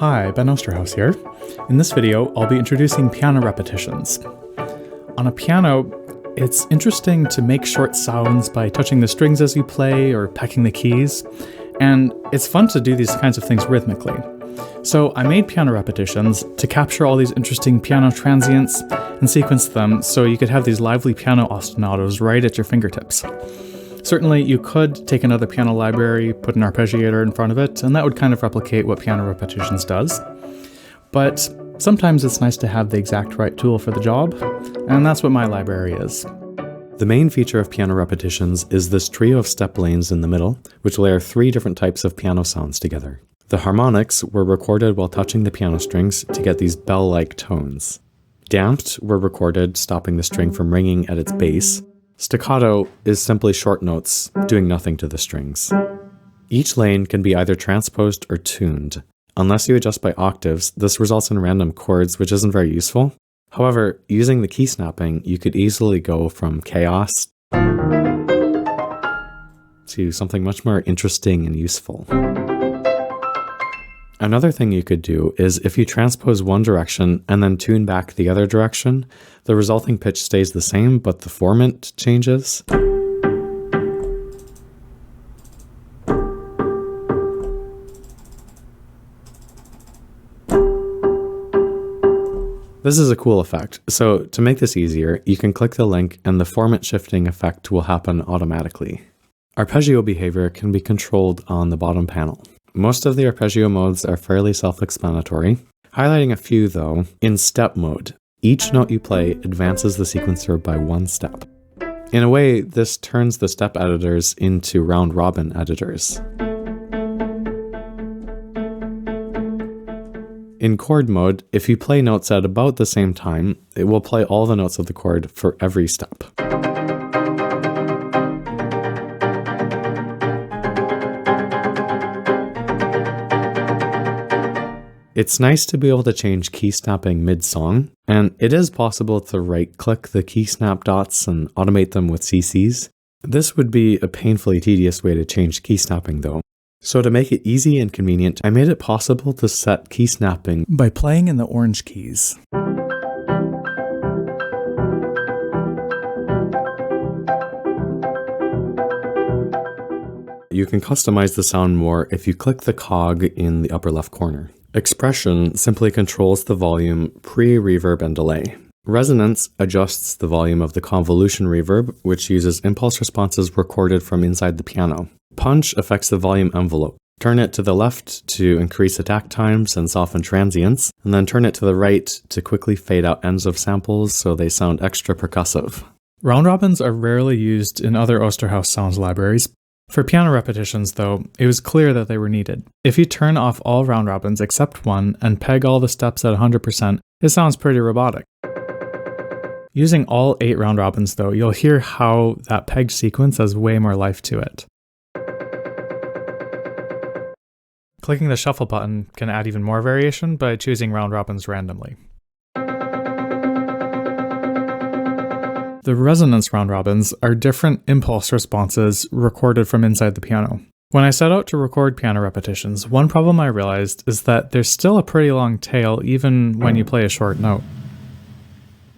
Hi, Ben Osterhouse here. In this video, I'll be introducing piano repetitions. On a piano, it's interesting to make short sounds by touching the strings as you play or pecking the keys, and it's fun to do these kinds of things rhythmically. So I made piano repetitions to capture all these interesting piano transients and sequence them so you could have these lively piano ostinatos right at your fingertips. Certainly, you could take another piano library, put an arpeggiator in front of it, and that would kind of replicate what piano repetitions does. But sometimes it's nice to have the exact right tool for the job, and that's what my library is. The main feature of piano repetitions is this trio of step lanes in the middle, which layer 3 different types of piano sounds together. The harmonics were recorded while touching the piano strings to get these bell-like tones. Damped were recorded, stopping the string from ringing at its base. Staccato is simply short notes, doing nothing to the strings. Each lane can be either transposed or tuned. Unless you adjust by octaves, this results in random chords, which isn't very useful. However, using the key snapping, you could easily go from chaos to something much more interesting and useful. Another thing you could do is if you transpose one direction and then tune back the other direction, the resulting pitch stays the same, but the formant changes. This is a cool effect. So to make this easier, you can click the link and the formant shifting effect will happen automatically. Arpeggio behavior can be controlled on the bottom panel. Most of the arpeggio modes are fairly self-explanatory. Highlighting a few though, in step mode, each note you play advances the sequencer by one step. In a way, this turns the step editors into round-robin editors. In chord mode, if you play notes at about the same time, it will play all the notes of the chord for every step. It's nice to be able to change key snapping mid-song, and it is possible to right-click the key snap dots and automate them with CCs. This would be a painfully tedious way to change key snapping though. So to make it easy and convenient, I made it possible to set key snapping by playing in the orange keys. You can customize the sound more if you click the cog in the upper left corner. Expression simply controls the volume, pre-reverb, and delay. Resonance adjusts the volume of the convolution reverb, which uses impulse responses recorded from inside the piano. Punch affects the volume envelope. Turn it to the left to increase attack times and soften transients, and then turn it to the right to quickly fade out ends of samples so they sound extra percussive. Round robins are rarely used in other Osterhouse sounds libraries. For piano repetitions, though, it was clear that they were needed. If you turn off all round robins except one and peg all the steps at 100%, it sounds pretty robotic. Using all 8 round robins, though, you'll hear how that pegged sequence has way more life to it. Clicking the shuffle button can add even more variation by choosing round robins randomly. The resonance round robins are different impulse responses recorded from inside the piano. When I set out to record piano repetitions, one problem I realized is that there's still a pretty long tail even when you play a short note.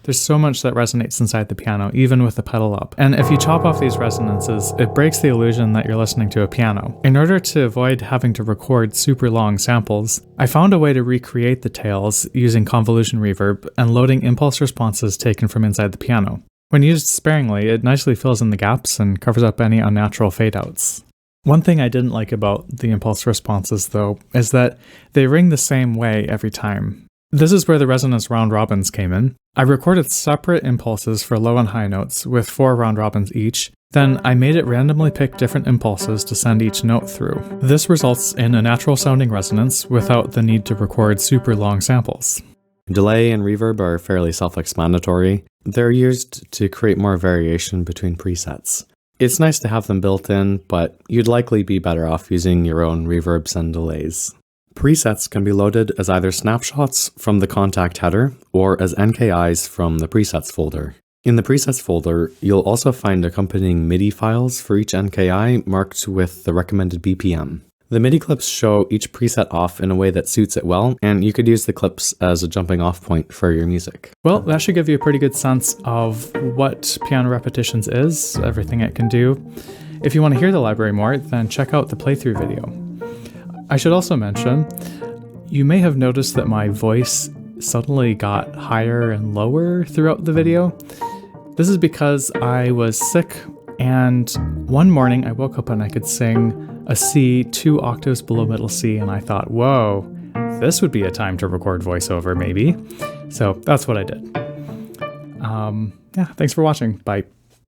There's so much that resonates inside the piano, even with the pedal up. And if you chop off these resonances, it breaks the illusion that you're listening to a piano. In order to avoid having to record super long samples, I found a way to recreate the tails using convolution reverb and loading impulse responses taken from inside the piano. When used sparingly, it nicely fills in the gaps and covers up any unnatural fade-outs. One thing I didn't like about the impulse responses, though, is that they ring the same way every time. This is where the resonance round robins came in. I recorded separate impulses for low and high notes with 4 round robins each, then I made it randomly pick different impulses to send each note through. This results in a natural sounding resonance without the need to record super long samples. Delay and reverb are fairly self-explanatory. They're used to create more variation between presets. It's nice to have them built in, but you'd likely be better off using your own reverbs and delays. Presets can be loaded as either snapshots from the Kontakt header or as NKIs from the presets folder. In the presets folder, you'll also find accompanying MIDI files for each NKI marked with the recommended BPM. The MIDI clips show each preset off in a way that suits it well, and you could use the clips as a jumping off point for your music. Well, that should give you a pretty good sense of what piano repetitions is, everything it can do. If you want to hear the library more, then check out the playthrough video. I should also mention, you may have noticed that my voice suddenly got higher and lower throughout the video. This is because I was sick, and one morning I woke up and I could sing a C 2 octaves below middle C, and I thought, whoa, this would be a time to record voiceover maybe. So that's what I did. Yeah, thanks for watching. Bye.